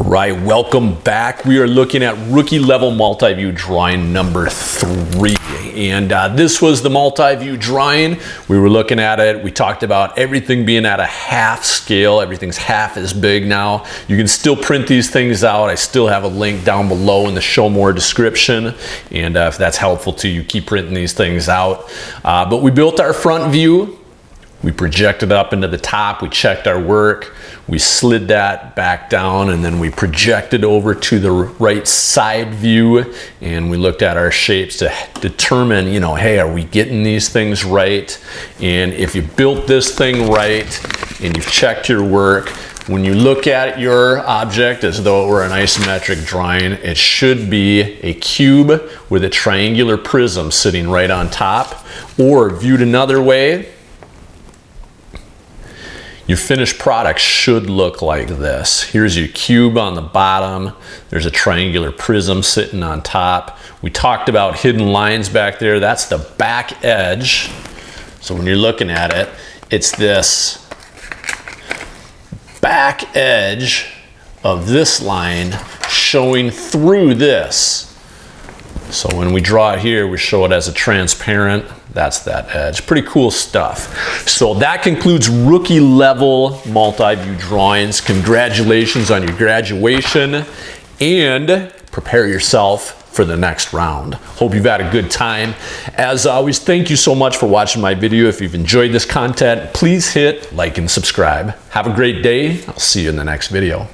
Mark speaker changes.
Speaker 1: Right, welcome back. We are looking at rookie level multi-view drawing number 3. And this was the multi-view drawing. We were looking at it. We talked about everything being at a half scale. Everything's half as big now. You can still print these things out. I still have a link down below in the show more description. And if that's helpful to you, keep printing these things out. But we built our front view. We projected up into the top, we checked our work, we slid that back down, and then we projected over to the right side view, and we looked at our shapes to determine, you know, hey, are we getting these things right? And if you built this thing right and you've checked your work, when you look at your object as though it were an isometric drawing, it should be a cube with a triangular prism sitting right on top, or viewed another way, your finished product should look like this. Here's your cube on the bottom. There's a triangular prism sitting on top. We talked about hidden lines back there. That's the back edge. So when you're looking at it, it's this back edge of this line showing through this. So when we draw it here, we show it as a transparent. That's that edge. Pretty cool stuff. So that concludes rookie level multi-view drawings. Congratulations on your graduation, and prepare yourself for the next round. Hope you've had a good time. As always, thank you so much for watching my video. If you've enjoyed this content, please hit like and subscribe. Have a great day. I'll see you in the next video.